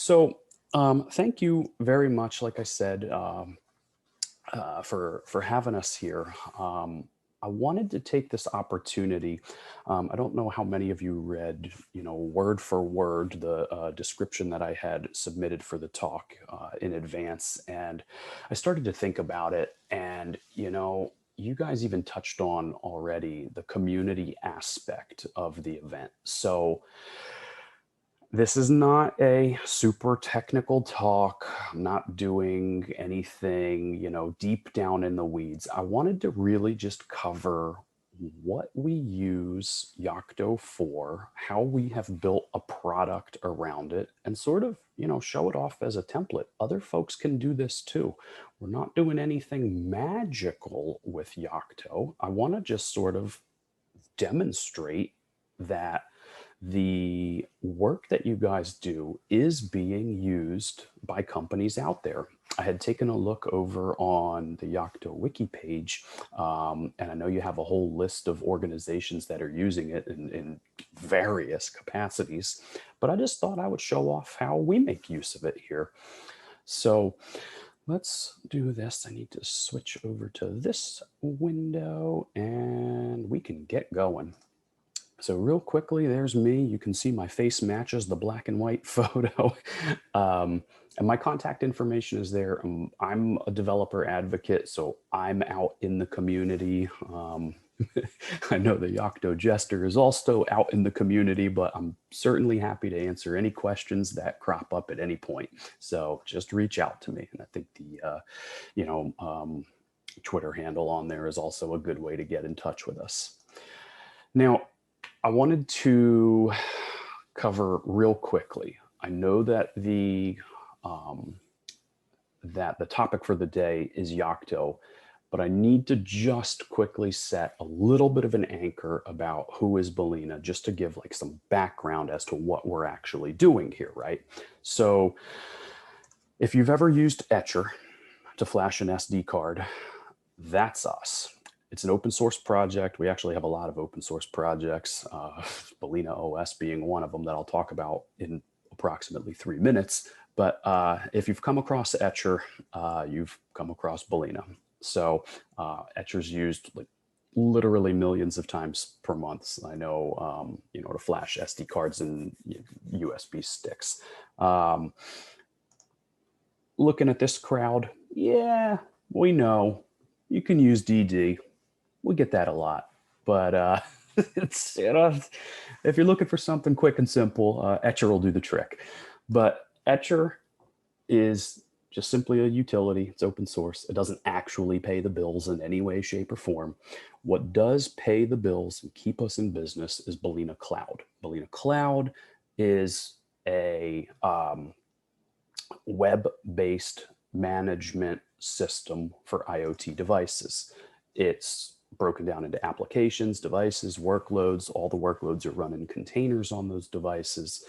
So, thank you very much, like I said, for having us here. I wanted to take this opportunity. I don't know how many of you read, word for word, the description that I had submitted for the talk in advance, and I started to think about it. And you guys even touched on already the community aspect of the event. So this is not a super technical talk. I'm not doing anything, deep down in the weeds. I wanted to really just cover what we use Yocto for, how we have built a product around it, and sort of, show it off as a template. Other folks can do this too. We're not doing anything magical with Yocto. I want to just sort of demonstrate that the work that you guys do is being used by companies out there. I had taken a look over on the Yocto wiki page, and I know you have a whole list of organizations that are using it in various capacities, but I just thought I would show off how we make use of it here. So let's do this. I need to switch over to this window and we can get going. So real quickly, there's me. You can see my face matches the black and white photo. And my contact information is there. I'm a developer advocate, so I'm out in the community. I know the Yocto Jester is also out in the community, but I'm certainly happy to answer any questions that crop up at any point. So just reach out to me. And I think the, Twitter handle on there is also a good way to get in touch with us. Now, I wanted to cover real quickly. I know that the topic for the day is Yocto, but I need to just quickly set a little bit of an anchor about who is Balena, just to give like some background as to what we're actually doing here, right? So if you've ever used Etcher to flash an SD card, that's us. It's an open source project. We actually have a lot of open source projects, Balena OS being one of them that I'll talk about in approximately 3 minutes. But if you've come across Etcher, you've come across Balena. So Etcher's used like literally millions of times per month. I know, to flash SD cards and USB sticks. Looking at this crowd, yeah, we know you can use DD. We get that a lot, but it's, if you're looking for something quick and simple, Etcher will do the trick. But Etcher is just simply a utility. It's open source. It doesn't actually pay the bills in any way, shape, or form. What does pay the bills and keep us in business is balenaCloud. balenaCloud is a web-based management system for IoT devices. It's broken down into applications, devices, workloads. All the workloads are run in containers on those devices.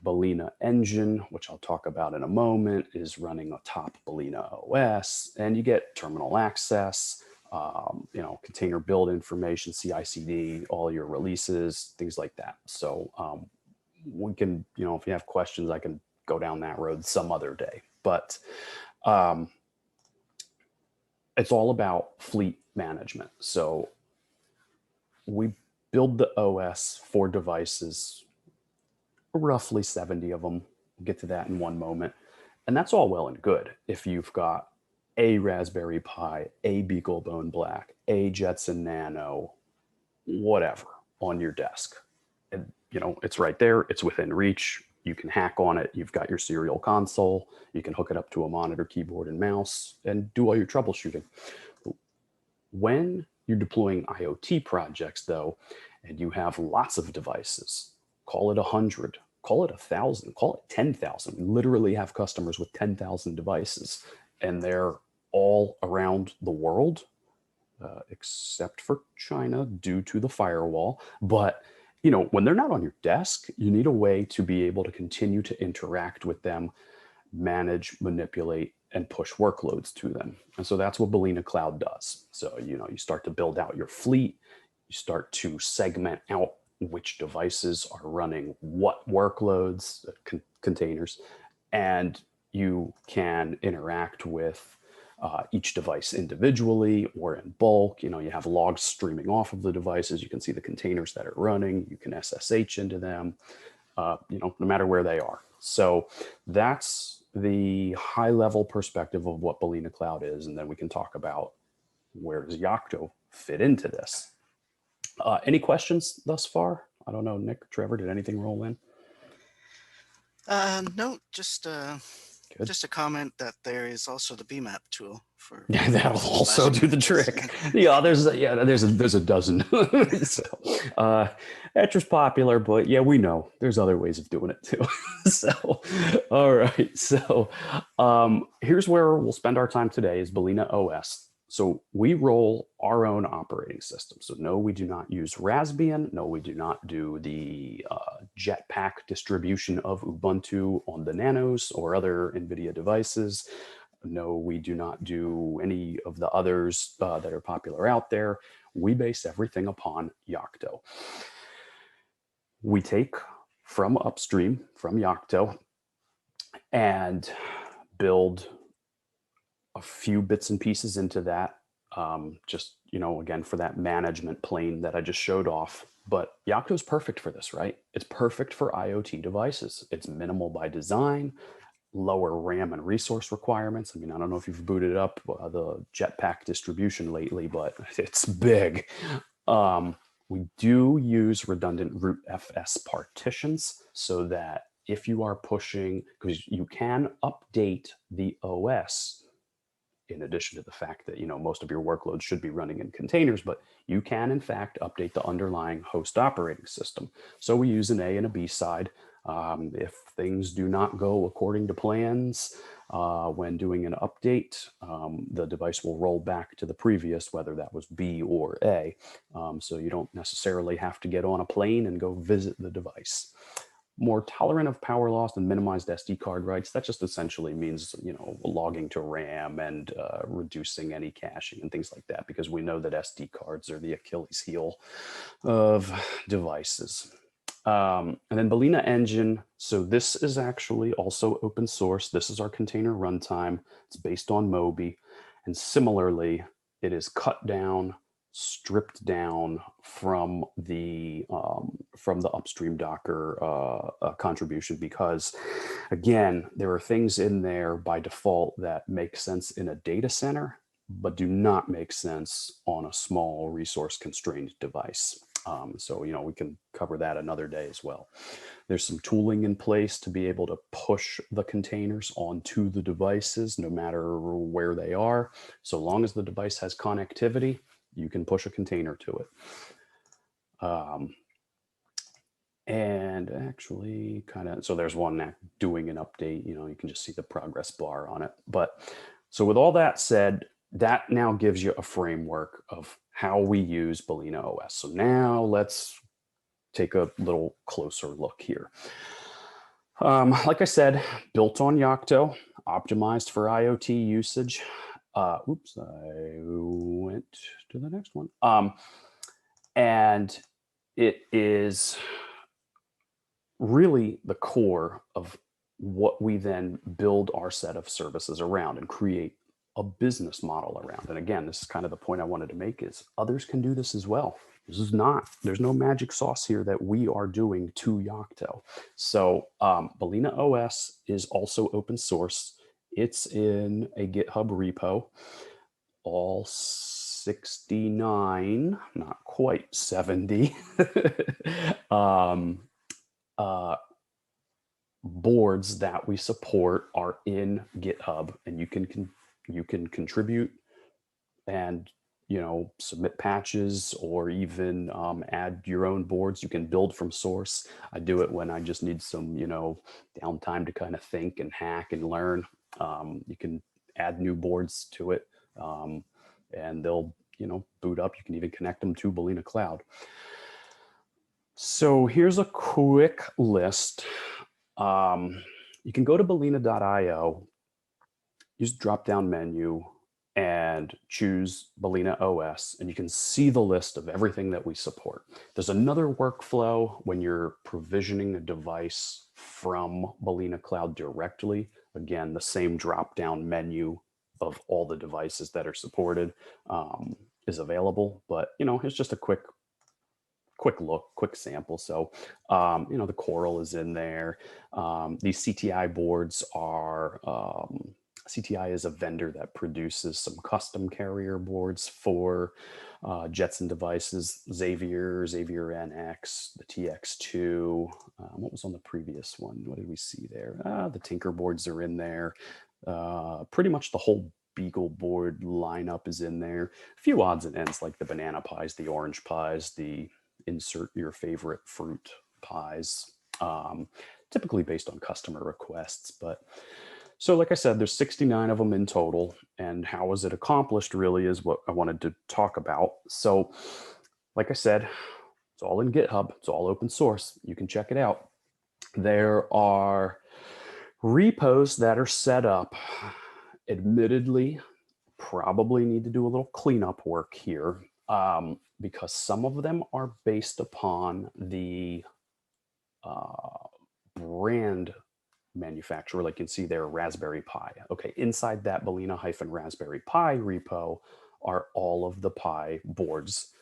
Balena Engine, which I'll talk about in a moment, is running atop Balena OS, and you get terminal access, container build information, CI/CD, all your releases, things like that. So we can, if you have questions, I can go down that road some other day. But it's all about fleet management. So we build the OS for devices, roughly 70 of them. We'll get to that in one moment. And that's all well and good if you've got a Raspberry Pi, a BeagleBone Black, a Jetson Nano, whatever on your desk. And, it's right there. It's within reach. You can hack on it. You've got your serial console. You can hook it up to a monitor, keyboard, and mouse and do all your troubleshooting. When you're deploying IoT projects, though, and you have lots of devices, call it 100, call it 1,000, call it 10,000. We literally have customers with 10,000 devices, and they're all around the world, except for China due to the firewall. But when they're not on your desk, you need a way to be able to continue to interact with them, manage, manipulate, and push workloads to them. And so that's what balenaCloud does. So, you start to build out your fleet, you start to segment out which devices are running what workloads, containers, and you can interact with each device individually or in bulk. You have logs streaming off of the devices. You can see the containers that are running. You can SSH into them, no matter where they are. So that's the high level perspective of what balenaCloud is. And then we can talk about where does Yocto fit into this. Any questions thus far? I don't know, Nick, Trevor, did anything roll in? No, just a comment that there is also the BMAP tool for. Yeah, that'll also do the trick. There's a dozen. So, Etra's popular, but yeah, we know there's other ways of doing it too. So, all right. So, here's where we'll spend our time today is Balena OS. So we roll our own operating system. So no, we do not use Raspbian. No, we do not do the Jetpack distribution of Ubuntu on the Nanos or other NVIDIA devices. No, we do not do any of the others that are popular out there. We base everything upon Yocto. We take from upstream, from Yocto, and build a few bits and pieces into that, just, again, for that management plane that I just showed off. But Yocto is perfect for this, right? It's perfect for IoT devices. It's minimal by design, lower RAM and resource requirements. I mean, I don't know if you've booted up the Jetpack distribution lately, but it's big. We do use redundant rootfs partitions so that if you are pushing, because you can update the OS, in addition to the fact that most of your workloads should be running in containers, but you can in fact update the underlying host operating system. So we use an A and a B side. If things do not go according to plans when doing an update, the device will roll back to the previous, whether that was B or A. So you don't necessarily have to get on a plane and go visit the device. More tolerant of power loss and minimized SD card writes. That just essentially means, logging to RAM and reducing any caching and things like that, because we know that SD cards are the Achilles heel of devices. And then Balena Engine. So this is actually also open source. This is our container runtime. It's based on Moby. And similarly, it is cut down, stripped down from the upstream Docker contribution, because again, there are things in there by default that make sense in a data center, but do not make sense on a small resource constrained device. So we can cover that another day as well. There's some tooling in place to be able to push the containers onto the devices, no matter where they are. So long as the device has connectivity, you can push a container to it. And actually so there's one doing an update, you can just see the progress bar on it. But so with all that said, that now gives you a framework of how we use Balena OS. So now let's take a little closer look here. Like I said, built on Yocto, optimized for IoT usage. Oops, I went to the next one. And it is really the core of what we then build our set of services around and create a business model around. And again, this is kind of the point I wanted to make, is others can do this as well. There's no magic sauce here that we are doing to Yocto. So Balena OS is also open source. It's in a GitHub repo. All 69, not quite 70 boards that we support are in GitHub, and you can contribute and submit patches, or even add your own boards. You can build from source. I do it when I just need some downtime to kind of think and hack and learn. You can add new boards to it, and they'll boot up. You can even connect them to balenaCloud. So here's a quick list. You can go to balena.io, use the drop-down menu, and choose Balena OS, and you can see the list of everything that we support. There's another workflow when you're provisioning a device from balenaCloud directly. Again, the same drop-down menu of all the devices that are supported is available, but it's just a quick look, quick sample. So, the Coral is in there. These CTI boards are, CTI is a vendor that produces some custom carrier boards for Jetson devices, Xavier NX, the TX2. What was on the previous one? What did we see there? The Tinker boards are in there. Pretty much the whole Beagle board lineup is in there. A few odds and ends like the banana pies, the orange pies, the insert your favorite fruit pies, typically based on customer requests. But so like I said, there's 69 of them in total, and how was it accomplished really is what I wanted to talk about. So like I said, it's all in GitHub, it's all open source, you can check it out. There are repos that are set up. Admittedly, probably need to do a little cleanup work here, because some of them are based upon the brand manufacturer. Like you can see there, Raspberry Pi. Okay, inside that Balena-Raspberry Pi repo are all of the Pi boards,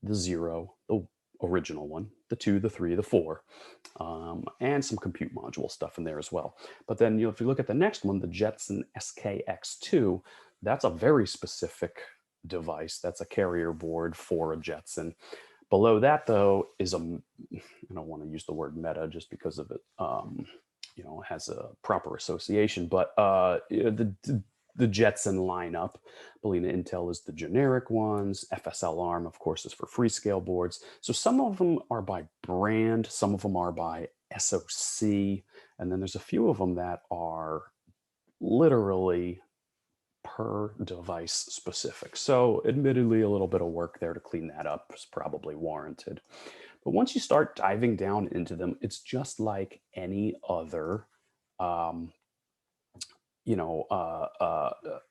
the 0, the original one, the 2, the 3, the 4, and some compute module stuff in there as well. But then if you look at the next one, the Jetson SKX2, that's a very specific device. That's a carrier board for a Jetson. Below that, though, is I don't want to use the word meta just because of it, it has a proper association, but the Jetson lineup, Balena Intel is the generic ones. FSL Arm, of course, is for Freescale boards. So some of them are by brand, some of them are by SoC, and then there's a few of them that are literally per device specific. So admittedly, a little bit of work there to clean that up is probably warranted. But once you start diving down into them, it's just like any other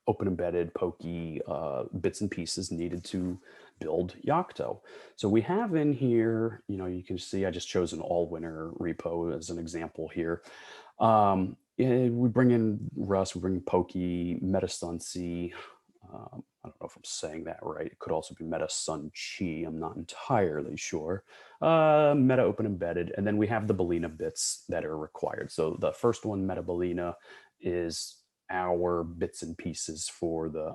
open embedded pokey bits and pieces needed to build Yocto. So we have in here, you can see I just chose an all-winner repo as an example here. We bring in Rust, we bring in Pokey, MetaSunC. I don't know if I'm saying that right. It could also be MetaSunChi. I'm not entirely sure. Meta Open Embedded, and then we have the Balena bits that are required. So the first one, Meta Balena, is our bits and pieces for the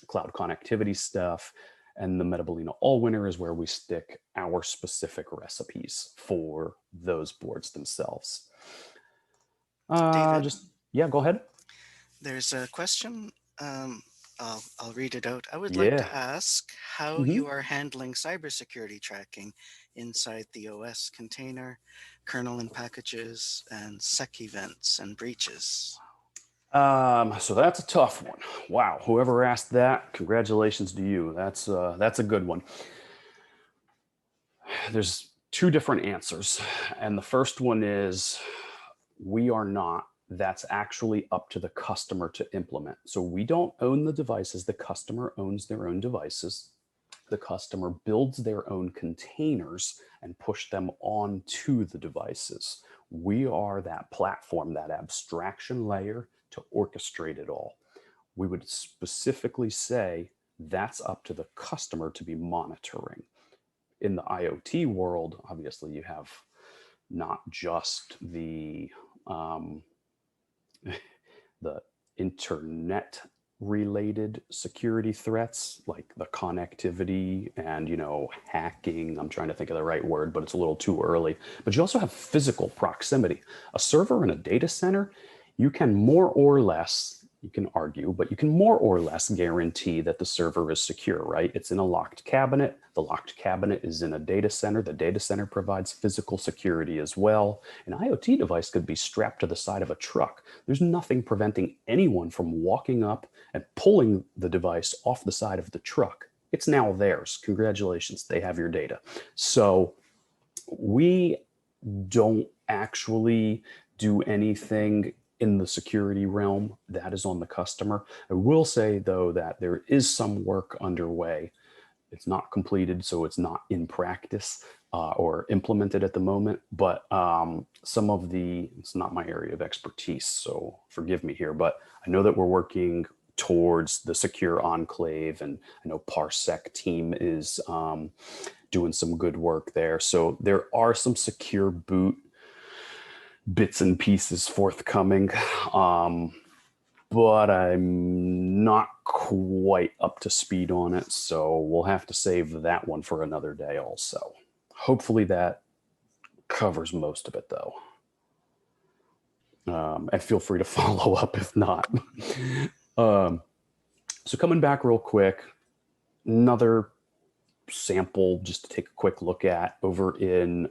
cloud connectivity stuff. And the Meta Balena All-Winner is where we stick our specific recipes for those boards themselves. David, Yeah, go ahead. there's a question. I'll read it out. I would like Yeah. to ask how you are handling cybersecurity tracking inside the OS container, kernel and packages, and sec events and breaches. So that's a tough one. Wow, whoever asked that, congratulations to you. That's a good one. There's two different answers, and the first one is we are not. That's actually up to the customer to implement. So we don't own the devices. The customer owns their own devices. The customer builds their own containers and push them onto the devices. We are that platform, that abstraction layer to orchestrate it all. We would specifically say that's up to the customer to be monitoring. In the IoT world, obviously you have not just the internet related security threats like the connectivity and hacking. I'm trying to think of the right word, but it's a little too early. But you also have physical proximity. A server in a data center, you can more or less, you can argue, but you can more or less guarantee that the server is secure, right? It's in a locked cabinet. The locked cabinet is in a data center. The data center provides physical security as well. An IoT device could be strapped to the side of a truck. There's nothing preventing anyone from walking up and pulling the device off the side of the truck. It's now theirs. Congratulations, they have your data. So we don't actually do anything in the security realm, that is on the customer. I will say, though, that there is some work underway. It's not completed, so it's not in practice or implemented at the moment, but some of it's not my area of expertise, so forgive me here, but I know that we're working towards the secure enclave, and I know Parsec team is doing some good work there. So there are some secure boot bits and pieces forthcoming. But I'm not quite up to speed on it, so we'll have to save that one for another day also. Hopefully that covers most of it, though. And feel free to follow up if not. So coming back real quick, another sample just to take a quick look at over in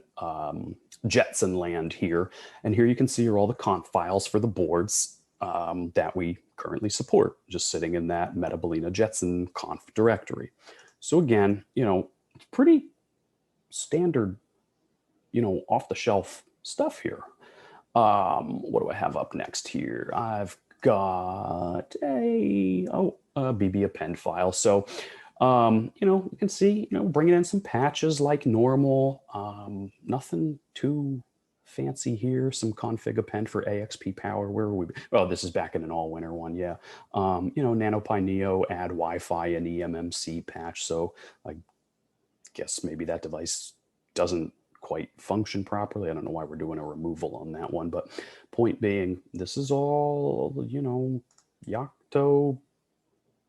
Jetson land here. And here you can see are all the conf files for the boards that we currently support, just sitting in that Balena Jetson conf directory. So again, it's pretty standard, off the shelf stuff here. What do I have up next here? I've got a BB append file. So, you can see, bringing in some patches like normal, nothing too fancy here. Some config append for AXP power. Where are we? Oh, this is back in an all winter one. Yeah. NanoPi Neo add Wi-Fi and eMMC patch. So I guess maybe that device doesn't quite function properly. I don't know why we're doing a removal on that one, but point being, this is all, Yocto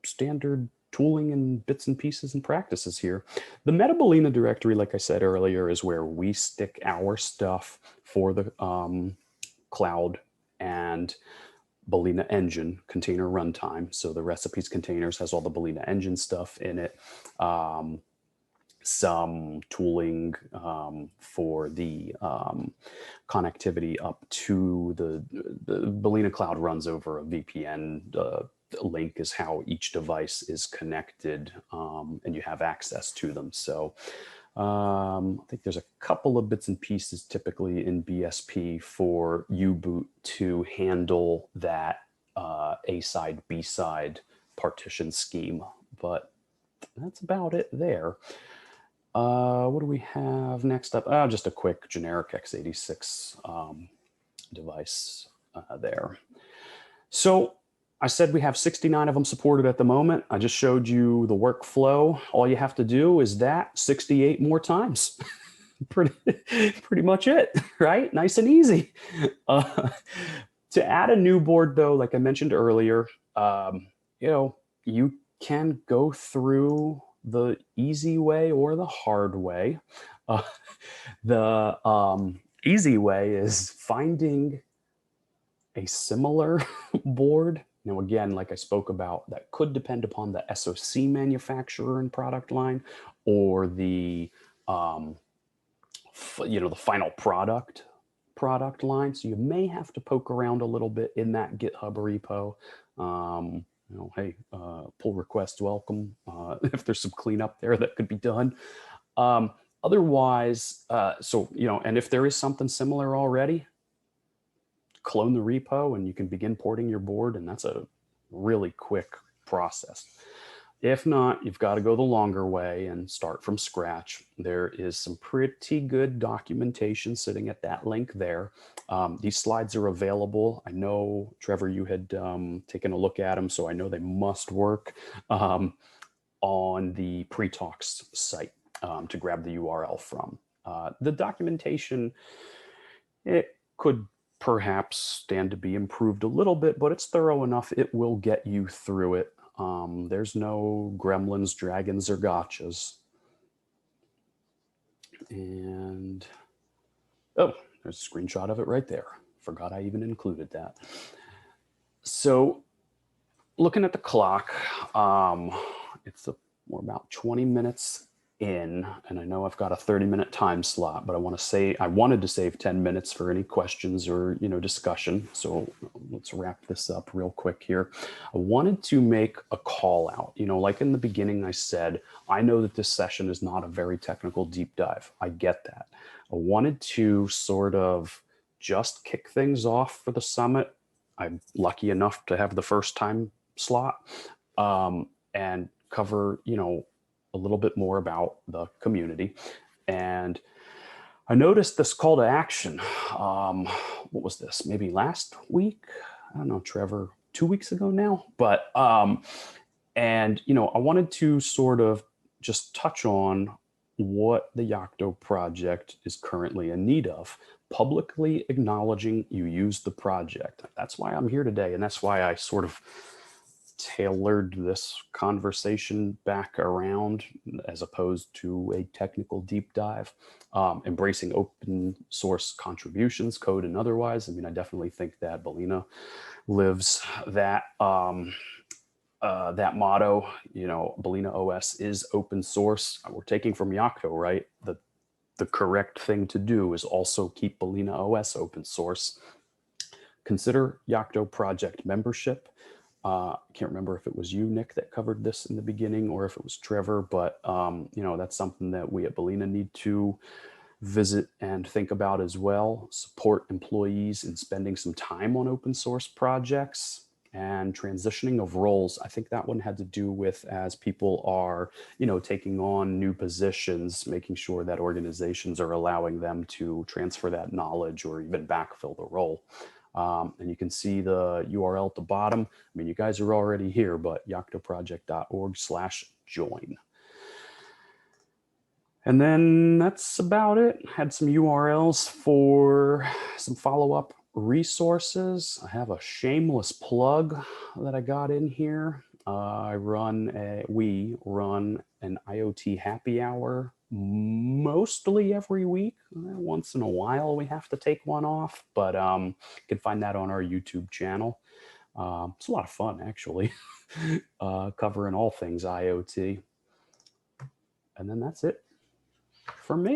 standard tooling and bits and pieces and practices here. The Balena directory, like I said earlier, is where we stick our stuff for the cloud and Balena engine container runtime. So the recipes containers has all the Balena engine stuff in it. Some tooling for the connectivity up to the balenaCloud runs over a VPN link is how each device is connected, and you have access to them. So I think there's a couple of bits and pieces typically in BSP for U-boot to handle that A side, B side partition scheme, but that's about it there. What do we have next up? Just a quick generic x86 device there. So I said we have 69 of them supported at the moment. I just showed you the workflow. All you have to do is that 68 more times. pretty much it, right? Nice and easy. To add a new board, though, like I mentioned earlier, you can go through the easy way or the hard way. The easy way is finding a similar board. Now, again, like I spoke about, that could depend upon the SoC manufacturer and product line, or the the final product line. So you may have to poke around a little bit in that GitHub repo. Hey, pull request welcome if there's some cleanup there that could be done. Otherwise, and if there is something similar already, clone the repo and you can begin porting your board, and that's a really quick process. If not, you've got to go the longer way and start from scratch. There is some pretty good documentation sitting at that link there. These slides are available. I know, Trevor, you had taken a look at them, so I know they must work on the pre-talks site to grab the URL from. The documentation, it could perhaps stand to be improved a little bit, but it's thorough enough. It will get you through it. There's no gremlins, dragons, or gotchas. And, oh, there's a screenshot of it right there. Forgot I even included that. So looking at the clock, we're about 20 minutes in, and I know I've got a 30-minute time slot, but I wanted to save 10 minutes for any questions or discussion. So let's wrap this up real quick here. I wanted to make a call out. Like in the beginning, I said, I know that this session is not a very technical deep dive. I get that. I wanted to sort of just kick things off for the summit, I'm lucky enough to have the first time slot, and cover, a little bit more about the community. And I noticed this call to action. Um, what was this? Maybe last week? I don't know, Trevor, 2 weeks ago now. But and I wanted to sort of just touch on what the Yocto project is currently in need of, publicly acknowledging you used the project. That's why I'm here today, and that's why I sort of tailored this conversation back around as opposed to a technical deep dive. Embracing open source contributions, code and otherwise. I mean, I definitely think that Balena lives that motto. Balena OS is open source. We're taking from Yocto, right? The correct thing to do is also keep Balena OS open source. Consider Yocto project membership. I can't remember if it was you, Nick, that covered this in the beginning, or if it was Trevor, but that's something that we at Balena need to visit and think about as well. Support employees in spending some time on open source projects and transitioning of roles. I think that one had to do with, as people are, taking on new positions, making sure that organizations are allowing them to transfer that knowledge or even backfill the role. And you can see the URL at the bottom. I mean, you guys are already here, but yoctoproject.org/join. And then that's about it. Had some URLs for some follow-up resources. I have a shameless plug that I got in here. We run an IoT happy hour mostly every week. Once in a while, we have to take one off, but you can find that on our YouTube channel. It's a lot of fun, actually, covering all things IoT. And then that's it for me.